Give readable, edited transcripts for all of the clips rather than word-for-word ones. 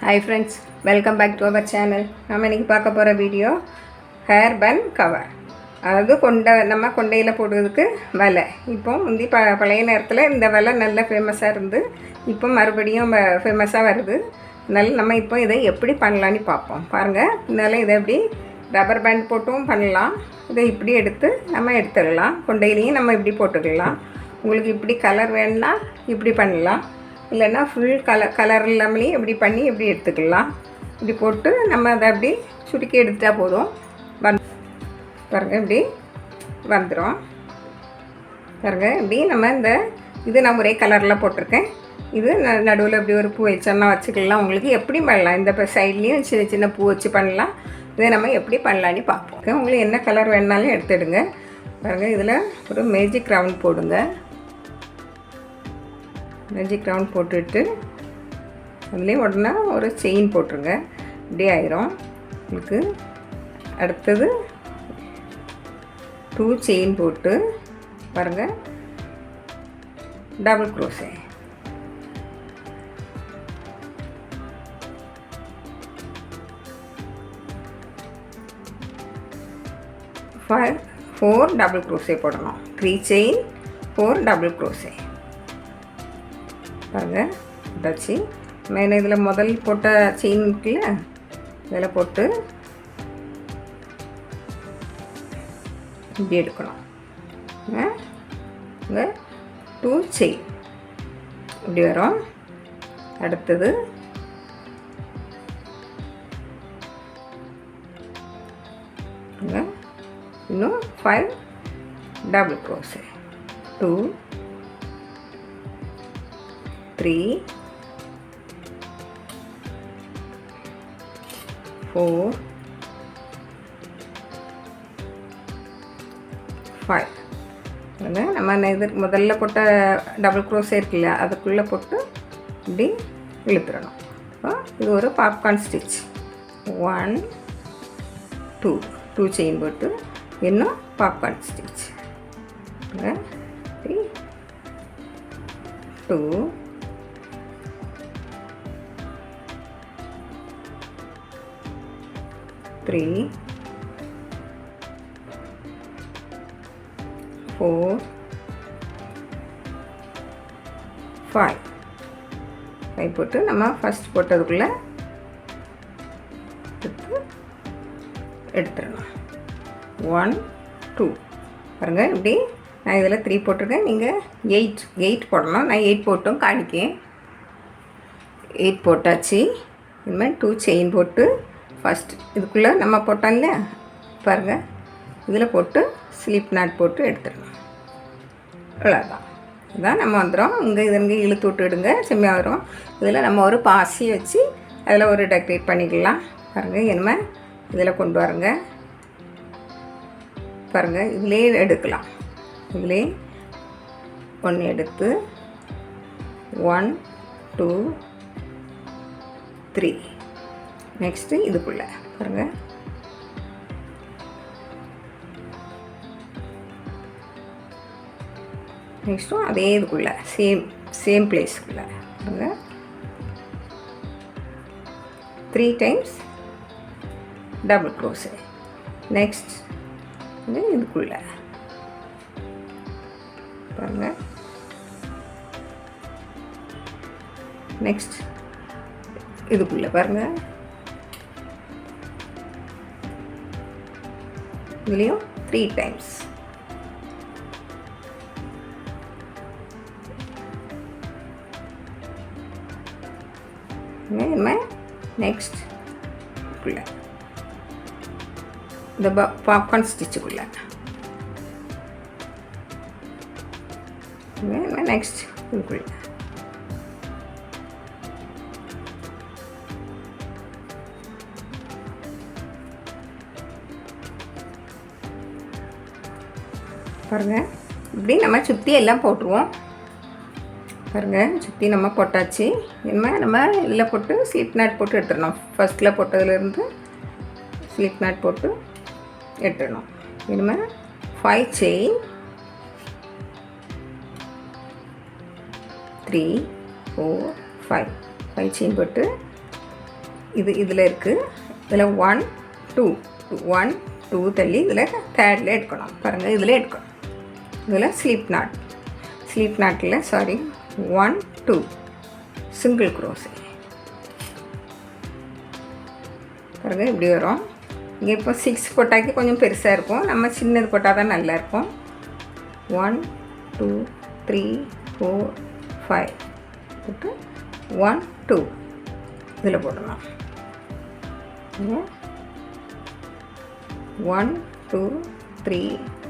Hi friends, welcome back to our channel. நம்ம இன்னைக்கு பார்க்க போகிற வீடியோ ஹேர் பன் கவர். அதாவது நம்ம கொண்டையில் போடுறதுக்கு வலை. இப்போ முந்தி பழைய நேரத்தில் இந்த வலை நல்ல ஃபேமஸாக இருந்து இப்போ மறுபடியும் ஃபேமஸாக வருது. அதனால் நம்ம இப்போ இதை எப்படி பண்ணலான்னு பார்ப்போம். பாருங்கள், இதனால் இதை எப்படி ரப்பர் பேண்ட் போட்டும் பண்ணலாம். இதை இப்படி எடுத்து நம்ம எடுத்துடலாம். கொண்டையிலையும் நம்ம இப்படி போட்டுக்கலாம். உங்களுக்கு இப்படி கலர் வேணுன்னா இப்படி பண்ணலாம். இல்லைன்னா ஃபுல் கலர் இல்லாமலே இப்படி பண்ணி இப்படி எடுத்துக்கலாம். இப்படி போட்டு நம்ம அதை அப்படி சுருக்கி எடுத்துட்டால் போதும். பாருங்கள், இப்படி வந்துடும். பாருங்கள், இப்படி நம்ம இது நான் ஒரே கலரில் போட்டிருக்கேன். இது நடுவில் இப்படி ஒரு பூ வச்சோன்னா வச்சுக்கலாம். உங்களுக்கு எப்படி பண்ணலாம், இந்த சைட்லேயும் சின்ன சின்ன பூ வச்சு பண்ணலாம். இதை நம்ம எப்படி பண்ணலான்னு பார்ப்போம். உங்களுக்கு என்ன கலர் வேணுனாலும் எடுத்துடுங்க. பாருங்கள், இதில் ஒரு மேஜிக் ரவுண்ட் போடுங்க. மேஜிக் ரவுண்ட் போட்டுட்டு அதுலேயே உடனே ஒரு செயின் போட்டுருங்க. இப்படி ஆயிரும் உங்களுக்கு. அடுத்தது 2 செயின் போட்டு பாருங்கள், double crochet. Four double crochet போடணும். 3 செயின் 4 டபுள் க்ரோஷே. பாருங்கள், போட்டாச்சு. மேலே இதில் முதல் போட்ட செயின் இருக்குல்ல, இதில் போட்டு இப்படி எடுக்கணும். இங்கே 2 செயின் இப்படி வரும். அடுத்தது இன்னும் 5 டபுள் க்ரோஷே. 2 3 4 5. நம்ம இது முதல்ல போட்ட டபுள் க்ரோஷே இருக்குல்ல, அதுக்குள்ளே போட்டு இப்படி இழுத்துடணும். இது ஒரு பாப்கார்ன் ஸ்டிச். 1 2 செயின் போட்டு இன்னும் பாப்கார்ன் ஸ்டிச். 2 3 4 5 போட்டு நம்ம ஃபஸ்ட் போட்டதுக்குள்ளே எடுத்துடணும். 1 2 பாருங்கள், இப்படி நான் இதில் 3 போட்டிருக்கேன். நீங்கள் 8 போடணும். நான் 8 போட்டும் காணிக்கேன். 8 போட்டாச்சு. இது மாதிரி 2 செயின் போட்டு ஃபஸ்ட் இதுக்குள்ளே நம்ம போட்டோம்ல, பாருங்கள், இதில் போட்டு ஸ்லிப் நாட் போட்டு எடுத்துடணும். இவ்வளோதான். இதுதான் நம்ம வந்துடும். இங்கே இழுத்து விட்டுடுங்க, செம்மையாக வரும். இதில் நம்ம ஒரு பாசி வச்சு அதில் ஒரு டெக்கரேட் பண்ணிக்கலாம். பாருங்கள், இனிமேல் இதில் கொண்டு வரங்க. பாருங்கள், இதிலே எடுக்கலாம். இதிலே ஒன்று எடுத்து 1 2 3 நெக்ஸ்ட்டு இதுக்குள்ளே பாருங்கள். நெக்ஸ்ட்டும் அதே இதுக்குள்ளே சேம் பிளேஸுக்குள்ளே பாருங்கள். 3 டைம்ஸ் டபுள் க்ரோஷே. நெக்ஸ்ட் இதுக்குள்ளே பாருங்கள். நெக்ஸ்ட் இதுக்குள்ளே பாருங்கள். இதுலேயும் 3 டைம்ஸ். நெக்ஸ்ட் இதுக்குள்ளே இந்த பாப்கார்ன் ஸ்டிச்சுக்குள்ளே. நெக்ஸ்ட் இதுக்குள்ளே. பாருங்கள், இப்படி நம்ம சுற்றி எல்லாம் போட்டுருவோம். பாருங்கள், சுற்றி நம்ம போட்டாச்சு. இனிமேல் நம்ம இதில் போட்டு ஸ்லிப் நாட் போட்டு எடுத்துடணும். ஃபஸ்ட்டில் போட்டதுலேருந்து ஸ்லிப் நாட் போட்டு எடுத்துடணும். இனிமேல் 5 செயின் 3 4 5 செயின் போட்டு இதில் இருக்குது. இதில் 1 2 1 2 தள்ளி இதில் தேர்டில் எடுக்கணும். பாருங்கள், இதில் எடுக்கணும். இதில் ஸ்லீப் நாட்டில் 1 2 சிங்கிள் க்ரோஷே. பாருங்கள், இப்படி வரும். இங்கே இப்போ 6 போட்டாக்கி கொஞ்சம் பெருசாக இருக்கும். நம்ம சின்னது போட்டால் தான் நல்லாயிருக்கும். 1 2 3 4 5 போட்டு 1 2 இதில் போடலாம். 1 2 3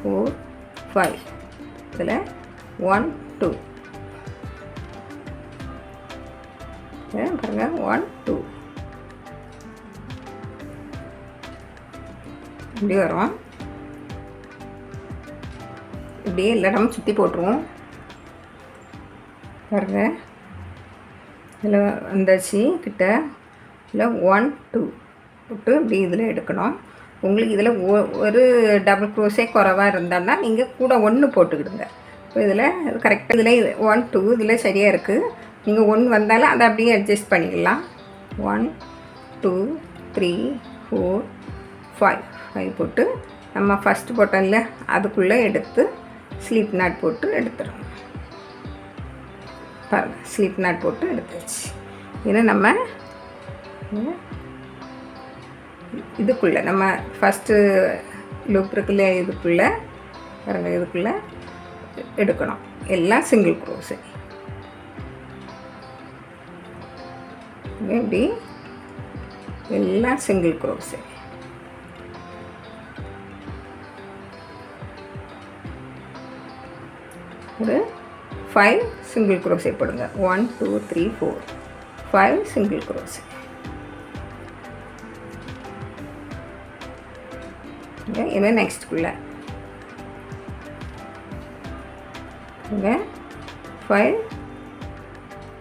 4 5 இதில் 1 2 பாருங்கள், 1 2 இப்படி வரும். இப்படியே எல்லா இடமும் சுற்றி போட்டுருவோம். பாருங்கள், இதில் வந்தாச்சு கிட்ட. இதில் 1 2 போட்டு இப்படி இதில் எடுக்கணும். உங்களுக்கு இதில் ஒரு டபுள் க்ரோஷே குறைவாக இருந்தால்னா நீங்கள் கூட 1 போட்டுக்கிடுங்க. இப்போ இதில் கரெக்டாக இதில் 1 2 இதில் சரியாக இருக்குது. நீங்கள் 1 வந்தாலும் அதை அப்படியே அட்ஜஸ்ட் பண்ணிக்கலாம். 1 2 3 4 5 போட்டு நம்ம ஃபஸ்ட்டு போட்டோம்ல அதுக்குள்ளே எடுத்து ஸ்லீப் நாட் போட்டு எடுத்துடணும். பாருங்கள், ஸ்லீப் நாட் போட்டு எடுத்துச்சு. ஏன்னா நம்ம இதுக்குள்ளே நம்ம ஃபஸ்ட்டு லூப் இருக்குல்ல, இதுக்குள்ளே பாருங்கள், இதுக்குள்ளே எடுக்கணும். எல்லாம் சிங்கிள் க்ரோஷே. இப்படி எல்லாம் சிங்கிள் க்ரோஷே. ஒரு 5 சிங்கிள் க்ரோஷே போடுங்க. 1 2 3 4 5 சிங்கிள் க்ரோஷே. இனிமேல் நெக்ஸ்ட்டுக்குள்ளே 5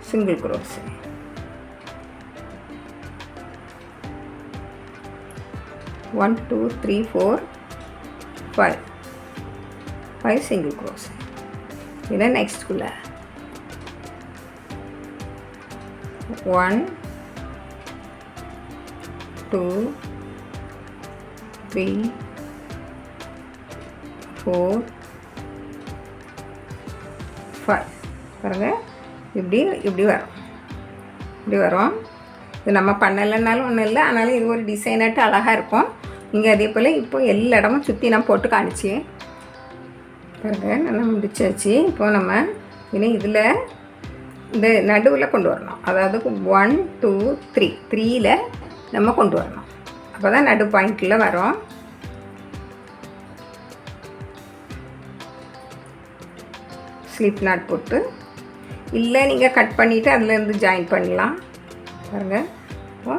சிங்கிள் க்ரோஷே. 1 2 3 4 5 single crochet. இதை நெக்ஸ்ட்டுக்குள்ளே 1 2 3 4 5 பாருங்கள், இப்படி வரும். இது நம்ம பண்ணலைன்னாலும் ஒன்றும் இல்லை. ஆனாலும் இது ஒரு டிசைனாட்டு அழகாக இருக்கும். நீங்கள் அதே போல் இப்போ எல்லா இடமும் சுற்றி நான் போட்டு காணிச்சு பாருங்கள், நல்லா முடிச்சாச்சு. இப்போ நம்ம இன்னும் இதில் இந்த நடுவில் கொண்டு வரணும். அதாவது 1 2 3 3ல் நம்ம கொண்டு வரணும். அப்போ தான் நடு பாயிண்டில் வரும். ஸ்லிப் நாட் போட்டு, இல்லை நீங்கள் கட் பண்ணிவிட்டு அதுலேருந்து ஜாயின் பண்ணலாம். பாருங்கள், இப்போ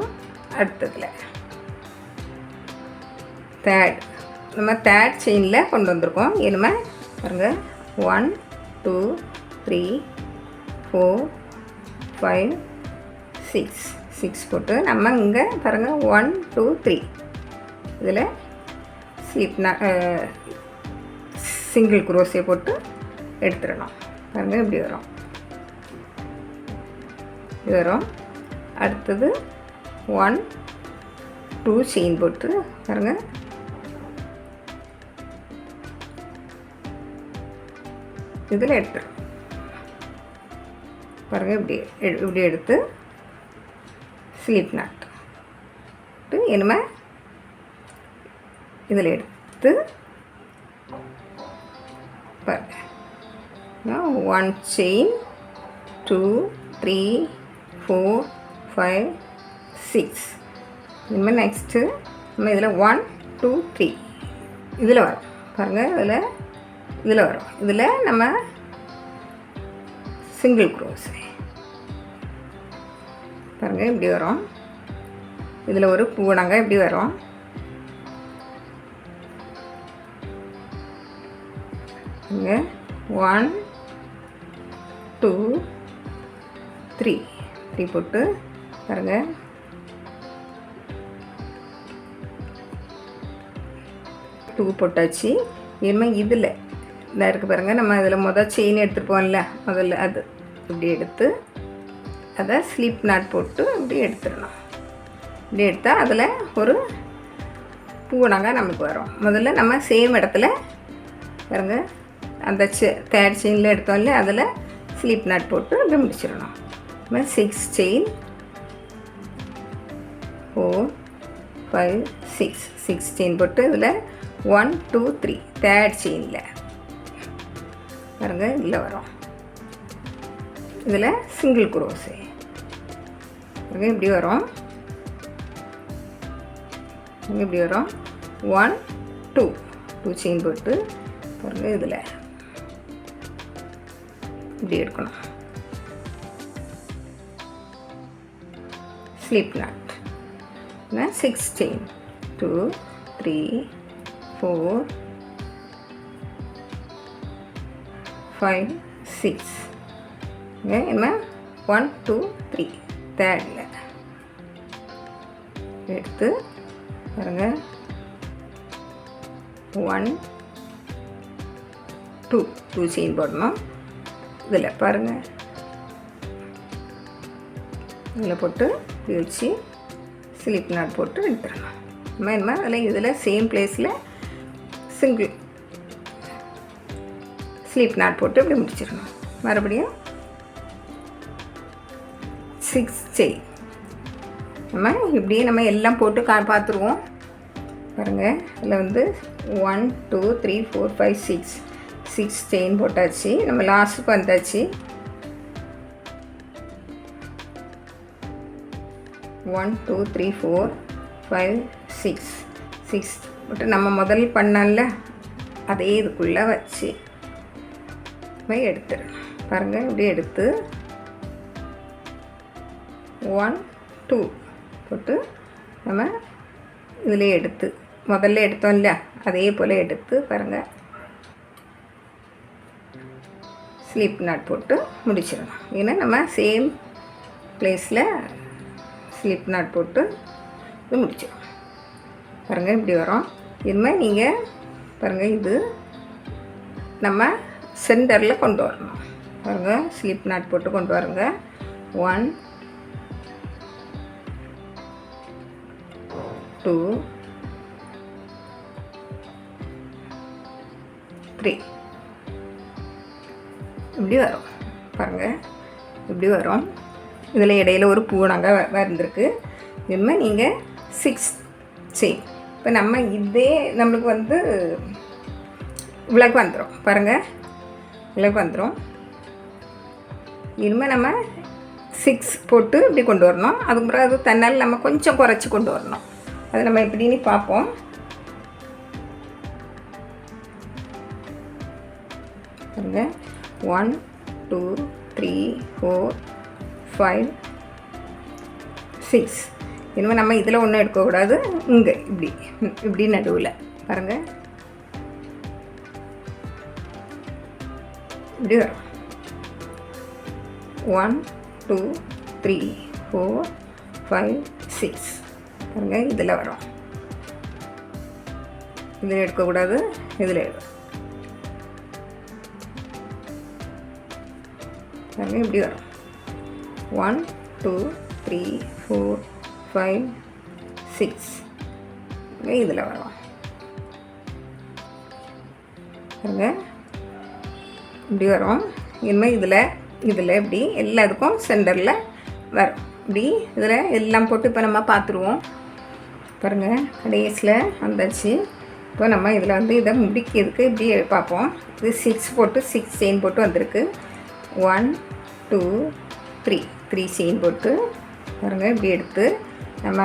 அடுத்ததில் நம்ம தேர்ட் செயினில் கொண்டு வந்திருக்கோம். இனிமே பாருங்கள், 1 2 3 4 5 6 போட்டு நம்ம இங்கே பாருங்கள் 1 2 3 இதில் சிங்கிள் க்ரோஷே போட்டு எடுத்துடணும். பாருங்கள், இப்படி வரும். இது வரும். அடுத்தது 1 2 செயின் போட்டு பாருங்கள், இதில் எடுத்துடும். பாருங்கள், இப்படி எடுத்து ஸ்லிப் நாட் இனிமே இதில் எடுத்து பாருங்கள், 1 செயின் 2 3 4 5 6 இனிமேல் நெக்ஸ்ட்டு நம்ம இதில் 1 2 3 இதில் வரும். பாருங்கள், இதில் வரும். இதில் நம்ம சிங்கிள் க்ரோஷே. பாருங்கள், இப்படி வரும். இதில் ஒரு பூவணங்க இப்படி வரும். இங்கே 1 2 3 போட்டு பாருங்கள், 2 போட்டாச்சு. இனிமேல் இதில் இந்த இருக்குது பாருங்கள், நம்ம இதில் முதல் செயின் எடுத்துருப்போம்ல, முதல்ல அது இப்படி எடுத்து அதை ஸ்லிப் நாட் போட்டு இப்படி எடுத்துடணும். இப்படி எடுத்தால் அதில் ஒரு பூனாங்க நமக்கு வரும். முதல்ல நம்ம சேம் இடத்துல பாருங்க அந்த தேர்ட் செயினில் எடுத்தோம்ல அதில் ஸ்லிப் நாட் போட்டு இப்படி முடிச்சிடணும். 6 செயின் 4 5 6 செயின் போட்டு இதில் 1 2 3 தேர்ட் செயினில் பாருங்க இதில் வரும். இதில் சிங்கிள் குரோசே பாருங்க இப்படி வரும். இப்படி வரும் 1 2 செயின் போட்டு பாருங்க இதில் இப்படி எடுக்கணும். ஸ்லிப் நாட் 6 செயின் 2 3 4 5 6 என்ன 1 2 3 தேர்டில் எடுத்து பாருங்க 1 2 செயின் போடணும். இதில் பாருங்கள் இதில் போட்டு வச்சு ஸ்லிப் நாட் போட்டு எடுத்துடணும். நம்ம அதில் இதில் சேம் பிளேஸில் சிங்கிள் ஸ்லிப் நாட் போட்டு இப்படி முடிச்சிடணும். மறுபடியும் 6 செயின் நம்ம இப்படியே நம்ம எல்லாம் போட்டு பார்த்துருவோம். பாருங்கள் இதில் வந்து 1 2 3 4 5 6 செயின் போட்டாச்சு. நம்ம லாஸ்ட்டுக்கு வந்தாச்சு. 1 2 3 4 5 6 போட்டு நம்ம முதல் பண்ணல அதே இதுக்குள்ளே வச்சு போய் எடுத்துடணும். பாருங்கள் இப்படி எடுத்து 1 2 போட்டு நம்ம இதில் எடுத்து முதல்ல எடுத்தோம்ல அதே போல் எடுத்து பாருங்கள் ஸ்லிப் நாட் போட்டு முடிச்சிடணும். ஏன்னா நம்ம சேம் பிளேஸில் ஸ்லிப் நாட் போட்டு இது முடிச்சிடும். பாருங்கள் இப்படி வரும். இதுமாதிரி நீங்கள் பாருங்கள் இது நம்ம சென்டரில் கொண்டு வரணும். பாருங்கள் ஸ்லிப் நாட் போட்டு கொண்டு வருங்க. 1 2 3 இப்படி வரும். பாருங்கள் இப்படி வரும். இதில் இடையில ஒரு பூனாங்க வந்திருக்கு. இதுமாதிரி நீங்கள் 6 செயின் இப்போ நம்ம இதே நம்மளுக்கு வந்து விளக்கு வந்துடும். பாருங்கள் விளக்கு வந்துடும். இனிமேல் நம்ம 6 போட்டு இப்படி கொண்டு வரணும். அதுக்கப்புறம் அது தன்னால் நம்ம கொஞ்சம் குறைச்சி கொண்டு வரணும். அது நம்ம எப்படின்னு பார்ப்போம். பாருங்கள் 1 2 3 4 5 6 இனிமேல் நம்ம இதில் ஒன்றும் எடுக்கக்கூடாது. இங்கே இப்படி நடுவில் பாருங்கள் இப்படி வரும். 1 2 3 4 5 6 பாருங்கள் இதில் வரும். இதில் எடுக்கக்கூடாது. இதில் எடுக்கும் பாருங்கள் இப்படி வரும். 1 2 3 4 5 6 இதில் வரும். பாருங்க இப்படி வரும். இனிமேல் இதில் இப்படி எல்லாத்துக்கும் சென்டரில் வரும். இப்படி இதில் எல்லாம் போட்டு இப்போ நம்ம பார்த்துருவோம். பாருங்கள் கடைசியில் வந்தாச்சு. இப்போ நம்ம இதில் வந்து இதை முடிக்கிறதுக்கு இப்படி பார்ப்போம். இது 6 போட்டு 6 செயின் போட்டு வந்திருக்கு. 1 2 3 செயின் போட்டு பாருங்கள் இப்படி எடுத்து நம்ம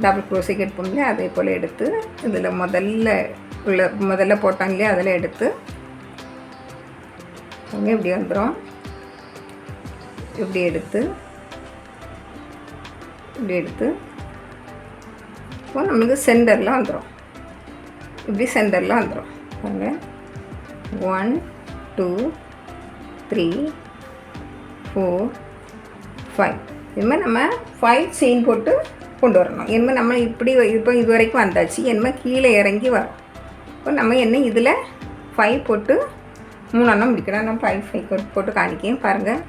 டபுள் க்ரோஷேக்கு எடுப்போம்லையே அதே போல் எடுத்து இதில் முதல்ல போட்டோம் இல்லையா அதில் எடுத்து பாருங்கள் இப்படி வந்துடும். இப்படி எடுத்து இப்போ நம்மளுக்கு சென்டரில் வந்துடும். இப்படி சென்டரில் வந்துடும். பாருங்கள் 1 2 3 4 5 இனிமேல் நம்ம 5 செயின் போட்டு கொண்டு வரணும். இனிமேல் நம்ம இப்போ இது வரைக்கும் வந்தாச்சு. இனிமேல் கீழே இறங்கி வரும். இப்போ நம்ம என்ன இதில் 5 போட்டு 3 எண்ணம் முடிக்கிறோம். நம்ம 5 போட்டு காணிக்கேன். பாருங்கள்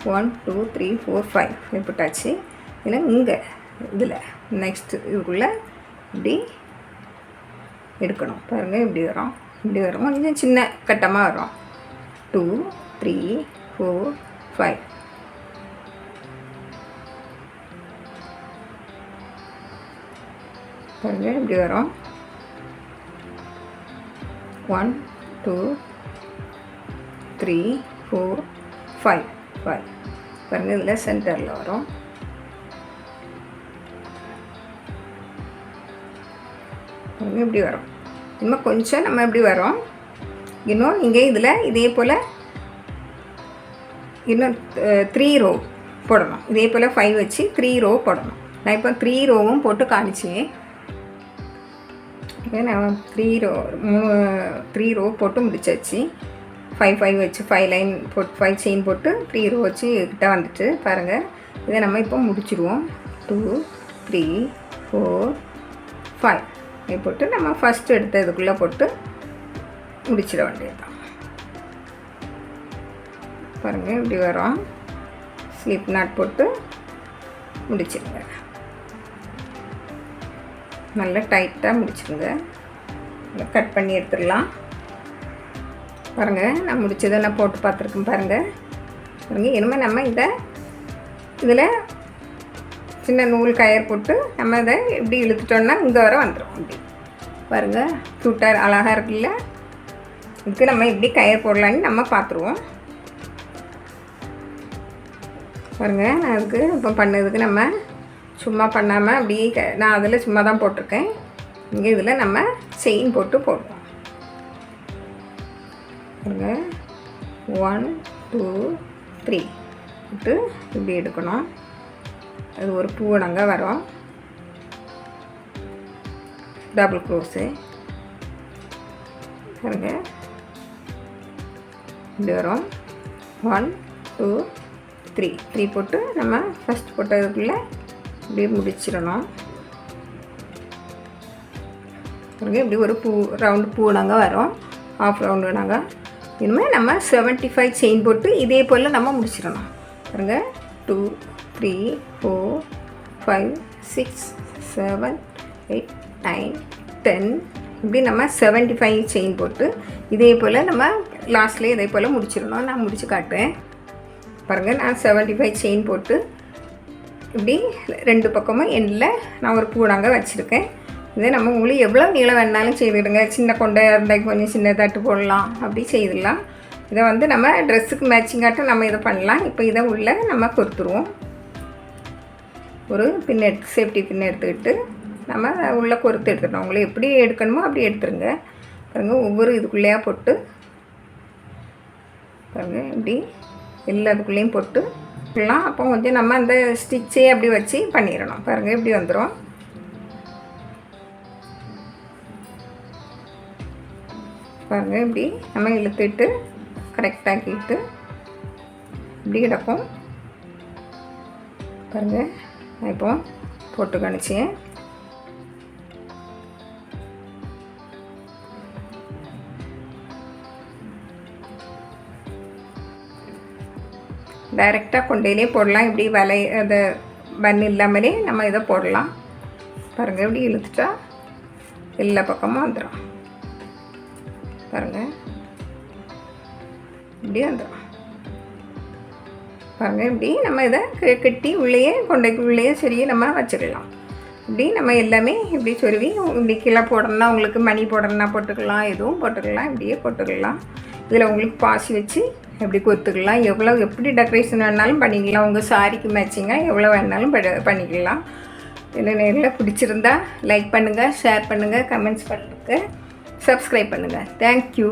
1 2 3 4 5 போட்டாச்சு. இதில் இங்கே இதில் நெக்ஸ்ட்டு இதுக்குள்ளே இப்படி எடுக்கணும். பாருங்கள் இப்படி வரும், இப்படி வரும், கொஞ்சம் சின்ன கட்டமாக வரும். 2 3 4 5 பாருங்கள் இப்படி வரும். 1 2 3 4 5 பாருங்கள் இதில் சென்டரில் வரும். பாருங்கள் இப்படி வரும். இன்னும் கொஞ்சம் நம்ம இப்படி வரும். இன்னும் நீங்கள் இதில் இதே போல் இன்னும் 3 ரோ போடணும். இதே போல் 5 வச்சு 3 ரோ போடணும். நான் இப்போ 3 ரோவும் போட்டு காமிச்சேன். நான் 3 ரோ போட்டு முடிச்சாச்சு. 5 வச்சு 5 லைன் போட்டு 5 செயின் போட்டு 3 ரோ வச்சு கிட்ட வந்துட்டு பாருங்கள். இதை நம்ம இப்போ முடிச்சிடுவோம். 2 3 4 5 இது போட்டு நம்ம ஃபஸ்ட்டு எடுத்த இதுக்குள்ளே போட்டு முடிச்சிட வேண்டியதுதான். பாருங்கள் இப்படி வரும். ஸ்லிப் நாட் போட்டு முடிச்சிடுங்க. நல்லா டைட்டாக முடிச்சிடுங்க. கட் பண்ணி எடுத்துடலாம். பாருங்கள் நான் முடிச்சதை நான் போட்டு பார்த்துருக்கேன். பாருங்கள் இனிமேல் நம்ம இதில் சின்ன நூல் கயிறு போட்டு நம்ம இதை இப்படி இழுத்துட்டோன்னா இங்கே வர வந்துடும். அப்படி பாருங்கள் க்யூட்டாக அழகாக இருக்குல்ல. இதுக்கு நம்ம எப்படி கயிறு போடலான்னு நம்ம பார்த்துருவோம். பாருங்கள் நான் அதுக்கு இப்போ பண்ணதுக்கு நம்ம சும்மா பண்ணாமல் அப்படியே நான் அதில் சும்மா தான் போட்டிருக்கேன். இங்கே இதில் நம்ம செயின் போட்டு போடுவோம். பாருங்கள் 1 2 3 போட்டு இப்படி எடுக்கணும். அது ஒரு பூவணங்க வரும். டபுள் க்ரோஸு பாருங்கள் இப்படி வரும். 1 2 3 போட்டு நம்ம ஃபஸ்ட் போட்டதுக்குள்ளே இப்படி முடிச்சிடணும். பாருங்கள் இப்படி ஒரு ரவுண்டு பூவணங்க வரும். ஆஃப் ரவுண்டு நாங்க இனிமேல் நம்ம 75 செயின் போட்டு இதே போல் நம்ம முடிச்சிடணும். பாருங்கள் 2 3 4 5 6 7 8 9 10 இப்படி நம்ம 75 செயின் போட்டு இதே போல் நம்ம லாஸ்ட்லேயே இதே போல் முடிச்சிடணும். நான் முடிச்சு காட்டுறேன். பாருங்கள் நான் 75 செயின் போட்டு இப்படி 2 பக்கமும் எண்டில் நான் ஒரு பூடாங்க வச்சுருக்கேன். இதே நம்ம உங்களுக்கு எவ்வளோ நீளம் வேணாலும் செய்துடுங்க. சின்ன கொண்டை இருந்தால் கொஞ்சம் சின்ன தட்டு போடலாம், அப்படி செய்திடலாம். இதை நம்ம ட்ரெஸ்ஸுக்கு மேட்சிங்காட்டும் நம்ம இதை பண்ணலாம். இப்போ இதை உள்ளே நம்ம கொடுத்துருவோம். ஒரு பின் எடுத்து சேஃப்டி பின் எடுத்துக்கிட்டு நம்ம உள்ளே கொறுத்து எடுத்துட்டோம். உங்களுக்கு எப்படி எடுக்கணுமோ அப்படி எடுத்துருங்க. பாருங்கள் ஒவ்வொரு இதுக்குள்ளேயா போட்டு பாருங்கள் இப்படி எல்லாத்துக்குள்ளேயும் போட்டு விடலாம். அப்போ கொஞ்சம் நம்ம அந்த ஸ்டிச்சே அப்படி வச்சு பண்ணிடணும். பாருங்கள் இப்படி வந்துடும். பாருங்கள் இப்படி நம்ம இழுத்துட்டு கரெக்டாக்கிட்டு இப்படி கிடக்கும். பாருங்கள் நான் இப்போ போட்டு காணிச்சேன். டைரெக்டாக கொண்டையிலே போடலாம். இப்படி அதை பன் இல்லாமலே நம்ம இதை போடலாம். பாருங்கள் இப்படி இழுத்துட்டா எல்லா பக்கமும் வந்துடும். பாருங்கள் இப்படி வந்துடும். பாருங்கள் இப்படி நம்ம இதை கட்டி உள்ளேயே கொண்டைக்கு உள்ளேயே சரி நம்ம வச்சிடலாம். இப்படி நம்ம எல்லாமே இப்படி சொருவி இப்படி கீழே போடணும்னா உங்களுக்கு மணி போடணும்னா போட்டுக்கலாம், எதுவும் போட்டுக்கலாம், இப்படியே போட்டுக்கலாம். இதில் உங்களுக்கு பாசி வச்சு எப்படி கொத்துக்கலாம். எப்படி டெக்கரேஷன் வேணாலும் பண்ணிக்கலாம். உங்கள் சாரிக்கு மேட்சிங்காக எவ்வளோ வேணாலும் பண்ணிக்கலாம். என்ன நேரில் பிடிச்சிருந்தா லைக் பண்ணுங்கள், ஷேர் பண்ணுங்கள், கமெண்ட்ஸ் பண்ணுங்கள், சப்ஸ்கிரைப் பண்ணுங்கள். தேங்க்யூ.